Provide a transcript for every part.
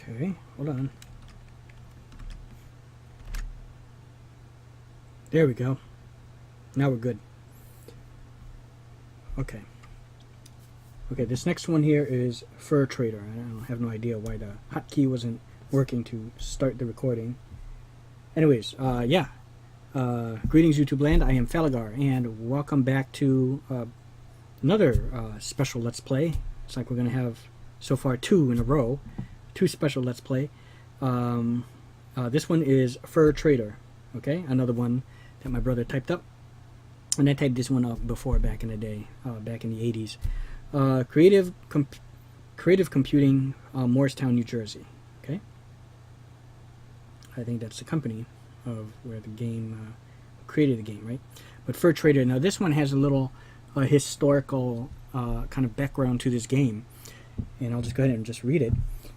Okay, hold on. There we go. Now we're good. Okay. Okay, this next one here is Fur Trader. I have no idea why the hotkey wasn't working to start the recording. Anyways, yeah. Greetings, YouTube land. I am Falagar, and welcome back to another special Let's Play. It's like we're going to have, so far, 2 in a row. 2 special Let's Play. This one is Fur Trader. Okay, another one that my brother typed up. And I typed this one up before, back in the day, back in the 80s. Creative Computing, Morristown, New Jersey. Okay, I think that's the company of where the game created the game, right? But Fur Trader. Now this one has a little historical kind of background to this game, and I'll just go ahead and just read it.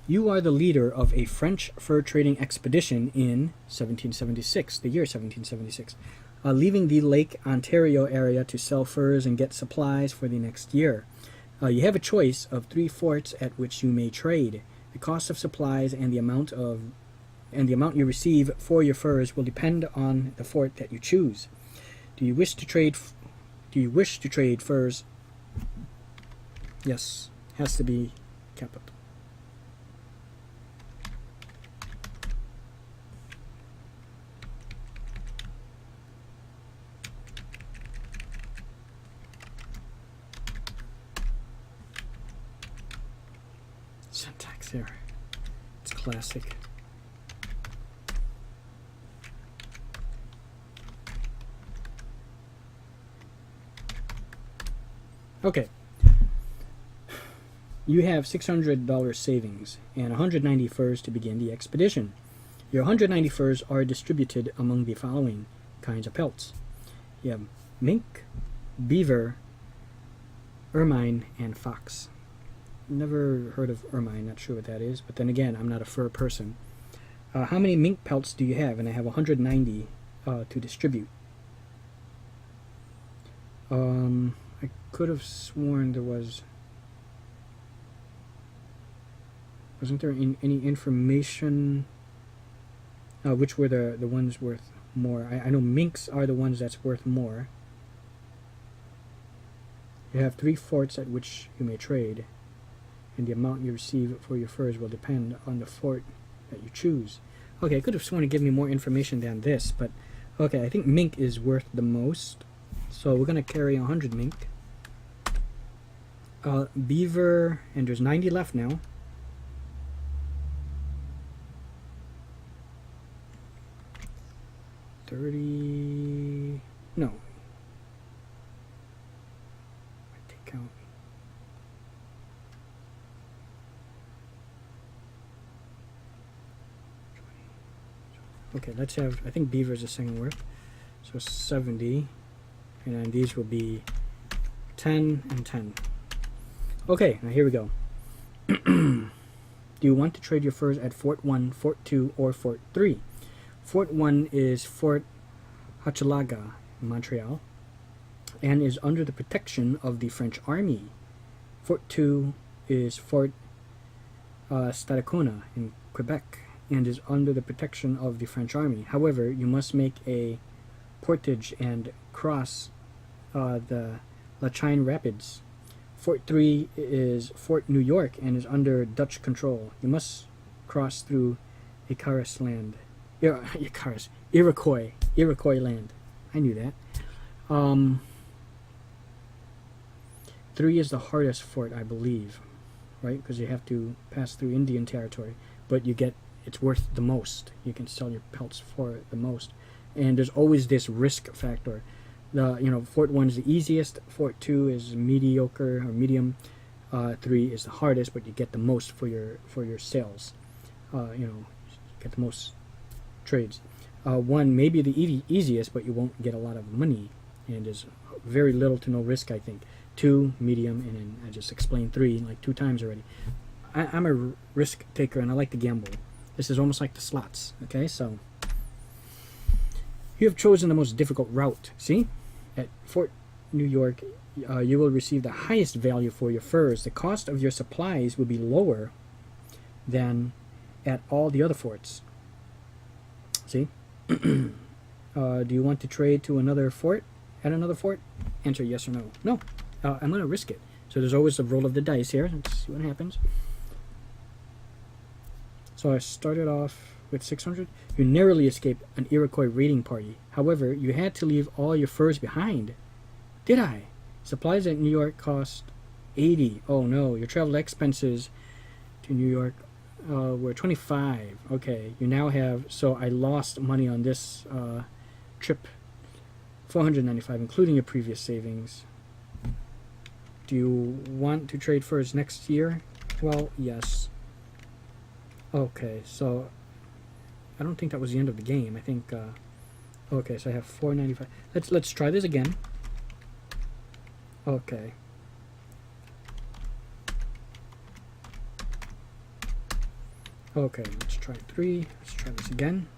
You are the leader of a French fur trading expedition in 1776, the year 1776, leaving the Lake Ontario area to sell furs and get supplies for the next year. You have a choice of 3 forts at which you may trade. The cost of supplies and the amount you receive for your furs will depend on the fort that you choose. Do you wish to trade furs? Yes, has to be capital. Syntax error. It's classic. Okay. You have $600 savings and 190 furs to begin the expedition. Your 190 furs are distributed among the following kinds of pelts. You have mink, beaver, ermine, and fox. Never heard of ermine, not sure what that is, but then again, I'm not a fur person. How many mink pelts do you have? And I have 190 to distribute. I could have sworn there wasn't there any information which were the ones worth more. I know minks are the ones that's worth more. You have 3 forts at which you may trade, and the amount you receive for your furs will depend on the fort that you choose. Okay, I could have sworn to give me more information than this, but okay, I think mink is worth the most, so we're going to carry 100 mink. Beaver, and there's 90 left now. No. Take out. Okay, let's have, I think beaver is the second worth. So 70. And then these will be 10 and 10. Okay, now here we go. Do you want to trade your furs at Fort 1, Fort 2, or Fort 3? Fort 1 is Fort Hochelaga in Montreal and is under the protection of the French Army. Fort 2 is Fort Stadacona in Quebec and is under the protection of the French Army. However, you must make a portage and cross the Lachine Rapids. Fort 3 is Fort New York and is under Dutch control. You must cross through Iroquois land. Iroquois land. I knew that. 3 is the hardest fort, I believe, right? Because you have to pass through Indian territory, but it's worth the most. You can sell your pelts for the most, and there's always this risk factor. Fort 1 is the easiest, Fort 2 is mediocre or medium, 3 is the hardest, but you get the most for your sales. Get the most trades. 1 may be the easiest, but you won't get a lot of money, and there's very little to no risk, I think. 2, medium, and then I just explained 3 like 2 times already. I'm a risk taker, and I like to gamble. This is almost like the slots, okay? So you have chosen the most difficult route. See? At Fort New York, you will receive the highest value for your furs. The cost of your supplies will be lower than at all the other forts. See? Do you want to trade to another fort? At another fort? Answer yes or no. No. I'm going to risk it. So there's always a roll of the dice here. Let's see what happens. So I started off with 600. You narrowly escaped an Iroquois raiding party. However, you had to leave all your furs behind. Did I? Supplies at New York cost 80. Oh no, your travel expenses to New York were 25. Okay, you now have, so I lost money on this trip. 495, including your previous savings. Do you want to trade furs next year? Well, yes. Okay, so I don't think that was the end of the game. I think okay, so I have 495. Let's try this again. Okay. Okay, let's try 3. Let's try this again.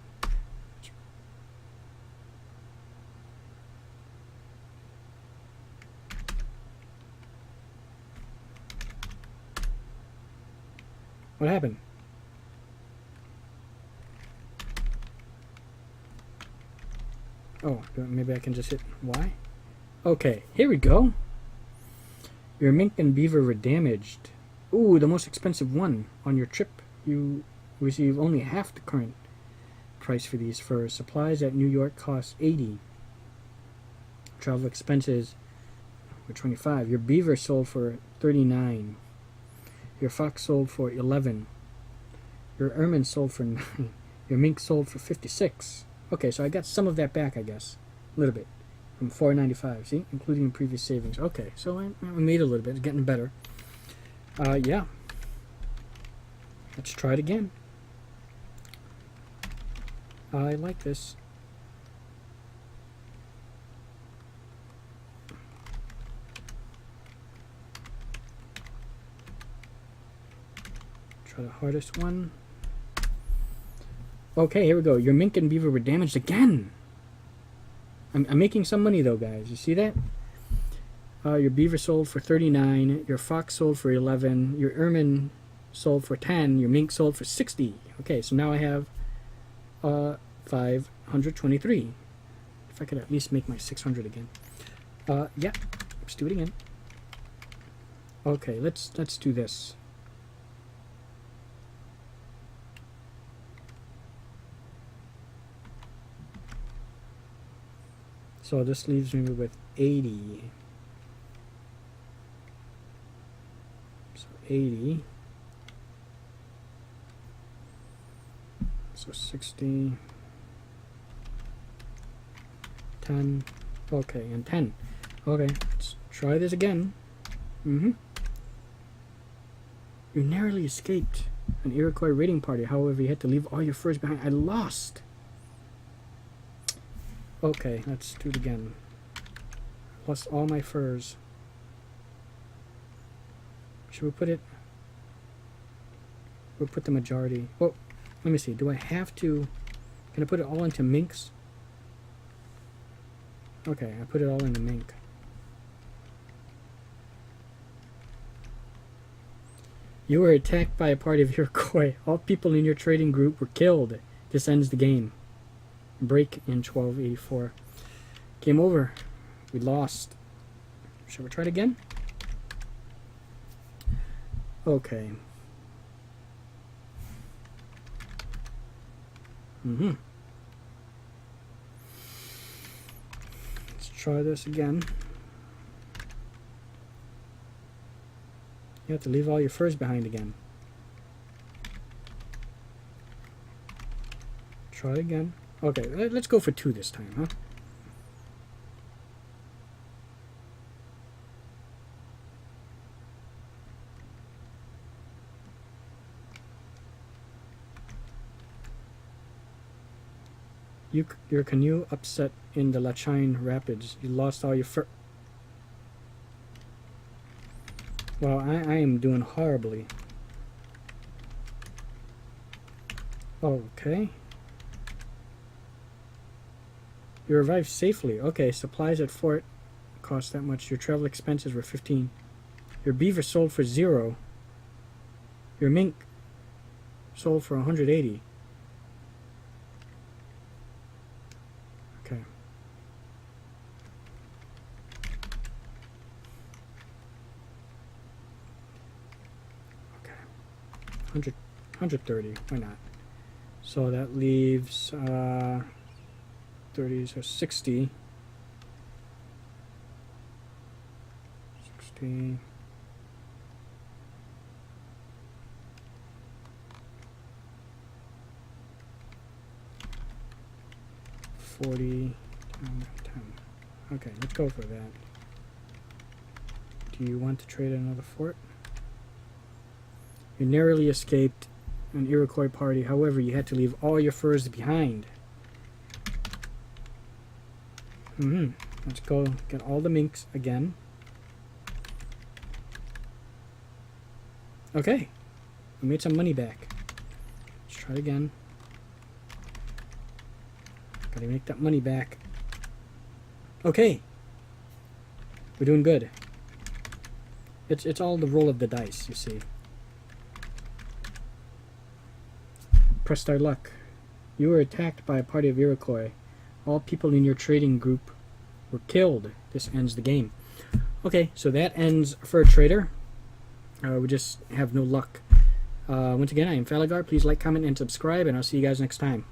What happened? Oh, maybe I can just hit Y? Okay, here we go. Your mink and beaver were damaged. Ooh, the most expensive one on your trip. You receive only half the current price for these furs. Supplies at New York cost 80. Travel expenses were 25. Your beaver sold for 39. Your fox sold for 11. Your ermine sold for 9. Your mink sold for 56. Okay, so I got some of that back, I guess. A little bit. From 495, see? Including previous savings. Okay, so I made a little bit. It's getting better. Yeah. Let's try it again. I like this. Try the hardest one. Okay, here we go. Your mink and beaver were damaged again. I'm making some money though, guys. You see that? Your beaver sold for 39. Your fox sold for 11. Your ermine sold for 10. Your mink sold for 60. Okay, so now I have 523. If I could at least make my 600 again. Yeah, let's do it again. Okay, let's do this. So this leaves me with 80. So 80. So 60. 10. Okay, and 10. Okay, let's try this again. You narrowly escaped an Iroquois raiding party. However, you had to leave all your furs behind. I lost. Okay, let's do it again. Lost all my furs. Should we put it? We'll put the majority. Oh, let me see. Do I have to? Can I put it all into minks? Okay, I put it all into mink. You were attacked by a party of Iroquois. All people in your trading group were killed. This ends the game. Break in 1284. Game over. We lost. Shall we try it again? Okay. Let's try this again. You have to leave all your furs behind again. Try it again. Okay, let's go for 2 this time, huh? Your canoe upset in the Lachine Rapids. You lost all your fur. Well, I am doing horribly. Okay. You arrived safely. Okay, supplies at fort cost that much. Your travel expenses were 15. Your beaver sold for 0. Your mink sold for 180. Okay. Okay. 130. Why not? So that leaves 30, so 60. 60. 40, 10, 10. Okay, let's go for that. Do you want to trade another fort? You narrowly escaped an Iroquois party. However, you had to leave all your furs behind. Let's go get all the minks again. Okay. We made some money back. Let's try it again. Gotta make that money back. Okay. We're doing good. It's all the roll of the dice, you see. Pressed our luck. You were attacked by a party of Iroquois. All people in your trading group were killed. This ends the game. Okay, so that ends Fur Trader. We just have no luck. Once again, I am Falagar. Please like, comment, and subscribe, and I'll see you guys next time.